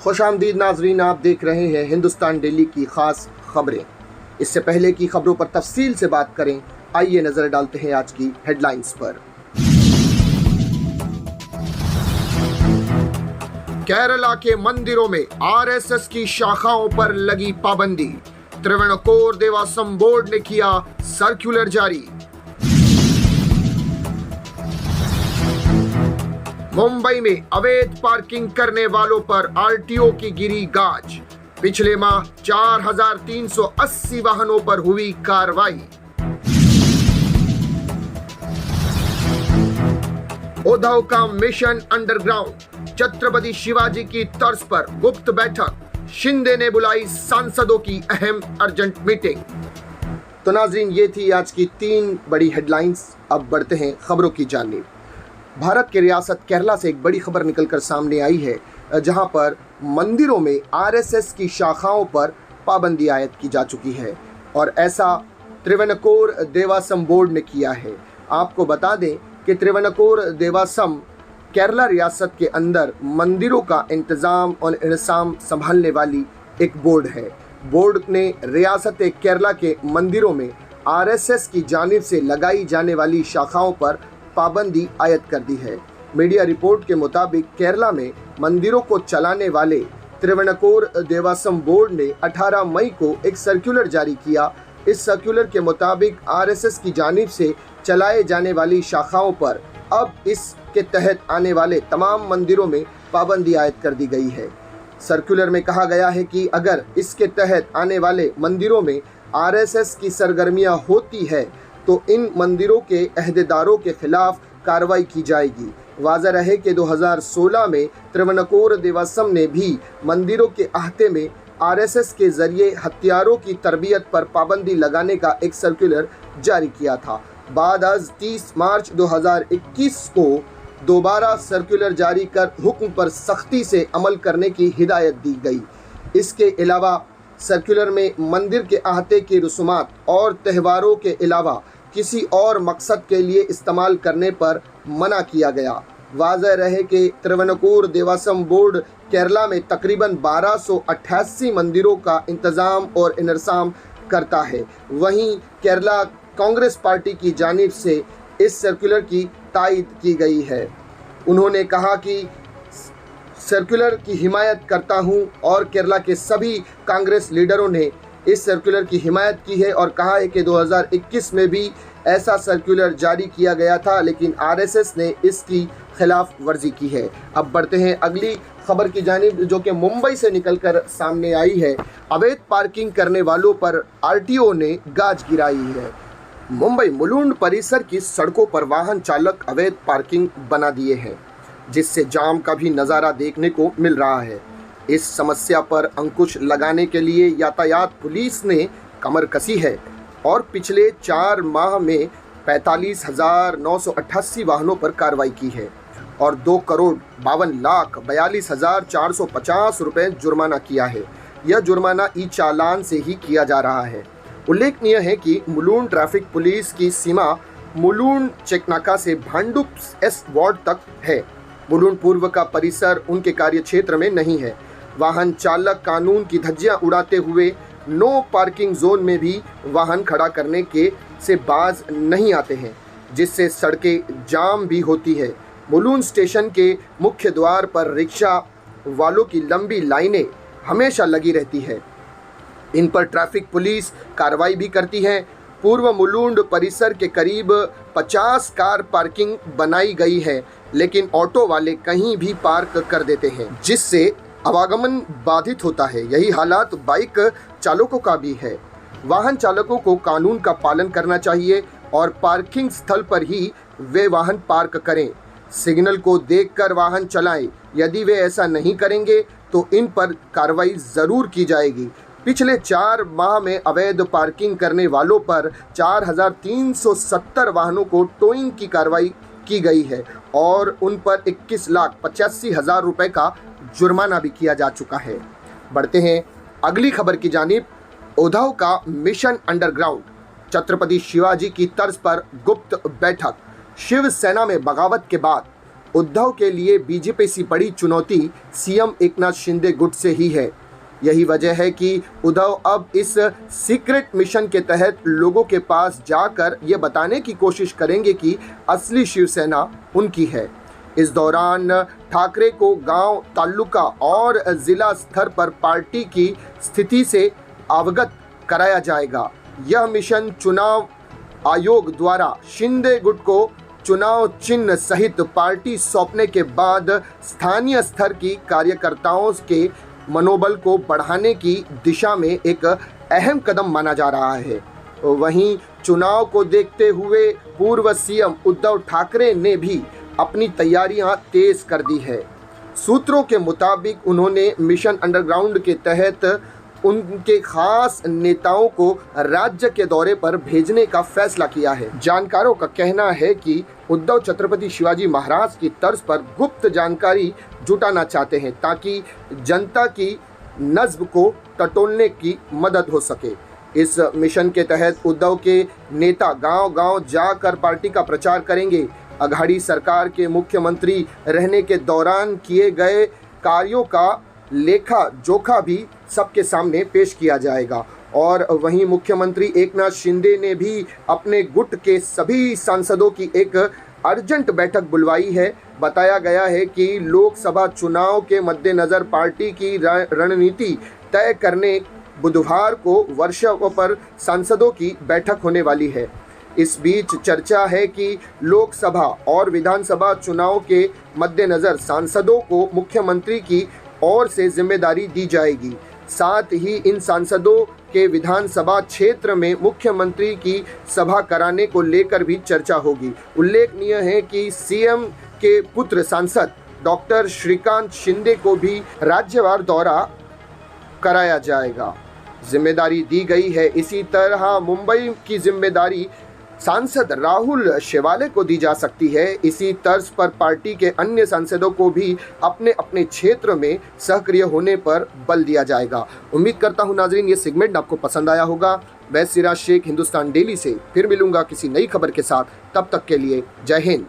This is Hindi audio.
खुशामदीद नाजरीन, आप देख रहे हैं हिंदुस्तान डेली की खास खबरें। इससे पहले की खबरों पर तफसील से बात करें, आइए नजर डालते हैं आज की हेडलाइंस पर। केरला के मंदिरों में आरएसएस की शाखाओं पर लगी पाबंदी, त्रिवेणकोर देवास्वम बोर्ड ने किया सर्कुलर जारी। मुंबई में अवैध पार्किंग करने वालों पर आरटीओ की गिरी गाज, पिछले माह 4,380 वाहनों पर हुई कार्रवाई। उद्धव का मिशन अंडरग्राउंड, छत्रपति शिवाजी की तर्ज पर गुप्त बैठक, शिंदे ने बुलाई सांसदों की अहम अर्जेंट मीटिंग। तो नाजरीन, ये थी आज की 3 बड़ी हेडलाइंस। अब बढ़ते हैं खबरों की जानिब। भारत के रियासत केरला से एक बड़ी खबर निकलकर सामने आई है, जहां पर मंदिरों में आरएसएस की शाखाओं पर पाबंदी आयद की जा चुकी है और ऐसा त्रिवेणकोर देवास्वम बोर्ड ने किया है। आपको बता दें कि त्रिवेणकोर देवास्वम केरला रियासत के अंदर मंदिरों का इंतज़ाम और इंसाम संभालने वाली एक बोर्ड है। बोर्ड ने रियासत केरला के मंदिरों में आरएसएस की जानिब से लगाई जाने वाली शाखाओं पर पाबंदी आयद कर दी है। मीडिया रिपोर्ट के मुताबिक केरला में मंदिरों को चलाने वाले त्रिवेणकोर देवास्वम बोर्ड ने 18 मई को एक सर्कुलर जारी किया। इस सर्कुलर के मुताबिक आरएसएस की जानिब से चलाए जाने वाली शाखाओं पर अब इसके तहत आने वाले तमाम मंदिरों में पाबंदी आयद कर दी गई है। सर्कुलर में कहा गया है कि अगर इसके तहत आने वाले मंदिरों में आरएसएस की सरगर्मियां होती है तो इन मंदिरों के अहदेदारों के खिलाफ कार्रवाई की जाएगी। वाज़ह रहे कि 2016 में त्रिवेणकोर देवास्वम ने भी मंदिरों के अहाते में आरएसएस के जरिए हथियारों की तरबियत पर पाबंदी लगाने का एक सर्कुलर जारी किया था। बाद आज 30 मार्च 2021 को दोबारा सर्कुलर जारी कर हुक्म पर सख्ती से अमल करने की हिदायत दी गई। इसके अलावा सर्कुलर में मंदिर के अहाते की रसूमात और त्योहारों के अलावा किसी और मकसद के लिए इस्तेमाल करने पर मना किया गया। वाज़ह रहे कि त्रिवेणकोर देवास्वम बोर्ड केरला में तकरीबन 1288 मंदिरों का इंतज़ाम और इंसाम करता है। वहीं केरला कांग्रेस पार्टी की जानिब से इस सर्कुलर की तायद की गई है। उन्होंने कहा कि सर्कुलर की हिमायत करता हूं और केरला के सभी कांग्रेस लीडरों ने इस सर्कुलर की हिमायत की है और कहा है कि 2021 में भी ऐसा सर्कुलर जारी किया गया था, लेकिन आरएसएस ने इसकी खिलाफ वर्जी की है। अब बढ़ते हैं अगली खबर की जानिब, जो कि मुंबई से निकलकर सामने आई है। अवैध पार्किंग करने वालों पर आरटीओ ने गाज गिराई है। मुंबई मुलुंड परिसर की सड़कों पर वाहन चालक अवैध पार्किंग बना दिए हैं, जिससे जाम का भी नज़ारा देखने को मिल रहा है। इस समस्या पर अंकुश लगाने के लिए यातायात पुलिस ने कमर कसी है और पिछले 4 माह में 45,988 वाहनों पर कार्रवाई की है और 2,52,42,450 रुपये जुर्माना किया है। यह जुर्माना ई चालान से ही किया जा रहा है। उल्लेखनीय है कि मुलुंड ट्रैफिक पुलिस की सीमा मुलुंड चेकनाका से भांडुप एस वार्ड तक है। मुलुंड पूर्व का परिसर उनके कार्य क्षेत्र में नहीं है। वाहन चालक कानून की धज्जियां उड़ाते हुए नो पार्किंग जोन में भी वाहन खड़ा करने के से बाज नहीं आते हैं, जिससे सड़कें जाम भी होती है। मुलुंड स्टेशन के मुख्य द्वार पर रिक्शा वालों की लंबी लाइनें हमेशा लगी रहती है। इन पर ट्रैफिक पुलिस कार्रवाई भी करती है। पूर्व मुलुंड परिसर के करीब 50 कार पार्किंग बनाई गई है, लेकिन ऑटो वाले कहीं भी पार्क कर देते हैं, जिससे आवागमन बाधित होता है। यही हालात बाइक चालकों का भी है। वाहन चालकों को कानून का पालन करना चाहिए और पार्किंग स्थल पर ही वे वाहन पार्क करें। सिग्नल को देखकर वाहन चलाएं। यदि वे ऐसा नहीं करेंगे तो इन पर कार्रवाई ज़रूर की जाएगी। पिछले 4 माह में अवैध पार्किंग करने वालों पर 4,370 वाहनों को टोइंग की कार्रवाई की गई है और उन पर 21,85,000 रुपये का जुर्माना भी किया जा चुका है। बढ़ते हैं अगली खबर की जानिब। उद्धव का मिशन अंडरग्राउंड, छत्रपति शिवाजी की तर्ज पर गुप्त बैठक। शिवसेना में बगावत के बाद उद्धव के लिए बीजेपी से बड़ी चुनौती सीएम एकनाथ शिंदे गुट से ही है। यही वजह है कि उद्धव अब इस सीक्रेट मिशन के तहत लोगों के पास जाकर ये बताने की कोशिश करेंगे कि असली शिवसेना उनकी है। इस दौरान ठाकरे को गांव, तालुका और जिला स्तर पर पार्टी की स्थिति से अवगत कराया जाएगा। यह मिशन चुनाव आयोग द्वारा शिंदे गुट को चुनाव चिन्ह सहित पार्टी सौंपने के बाद स्थानीय स्तर की कार्यकर्ताओं के मनोबल को बढ़ाने की दिशा में एक अहम कदम माना जा रहा है। वहीं चुनाव को देखते हुए पूर्व सीएम उद्धव ठाकरे ने भी अपनी तैयारियां तेज कर दी है। सूत्रों के मुताबिक उन्होंने मिशन अंडरग्राउंड के तहत उनके खास नेताओं को राज्य के दौरे पर भेजने का फैसला किया है। जानकारों का कहना है कि उद्धव छत्रपति शिवाजी महाराज की तर्ज पर गुप्त जानकारी जुटाना चाहते हैं ताकि जनता की नज़्ब को टटोलने की मदद हो सके। इस मिशन के तहत उद्धव के नेता गांव-गांव जाकर पार्टी का प्रचार करेंगे। अघाड़ी सरकार के मुख्यमंत्री रहने के दौरान किए गए कार्यों का लेखा जोखा भी सबके सामने पेश किया जाएगा। और वहीं मुख्यमंत्री एकनाथ शिंदे ने भी अपने गुट के सभी सांसदों की एक अर्जेंट बैठक बुलवाई है। बताया गया है कि लोकसभा चुनाव के मद्देनज़र पार्टी की रणनीति तय करने बुधवार को वर्षा पर सांसदों की बैठक होने वाली है। इस बीच चर्चा है कि लोकसभा और विधानसभा चुनाव के मद्देनज़र सांसदों को मुख्यमंत्री की ओर से जिम्मेदारी दी जाएगी। साथ ही इन सांसदों के विधानसभा क्षेत्र में मुख्यमंत्री की सभा कराने को लेकर भी चर्चा होगी। उल्लेखनीय है कि सीएम के पुत्र सांसद डॉक्टर श्रीकांत शिंदे को भी राज्यवार दौरा कराया जाएगा, जिम्मेदारी दी गई है। इसी तरह मुंबई की जिम्मेदारी सांसद राहुल शेवाले को दी जा सकती है। इसी तर्ज पर पार्टी के अन्य सांसदों को भी अपने अपने क्षेत्र में सक्रिय होने पर बल दिया जाएगा। उम्मीद करता हूं नाजरीन ये सेगमेंट आपको पसंद आया होगा। मैं सिराज शेख, हिंदुस्तान डेली से फिर मिलूंगा किसी नई खबर के साथ। तब तक के लिए जय हिंद।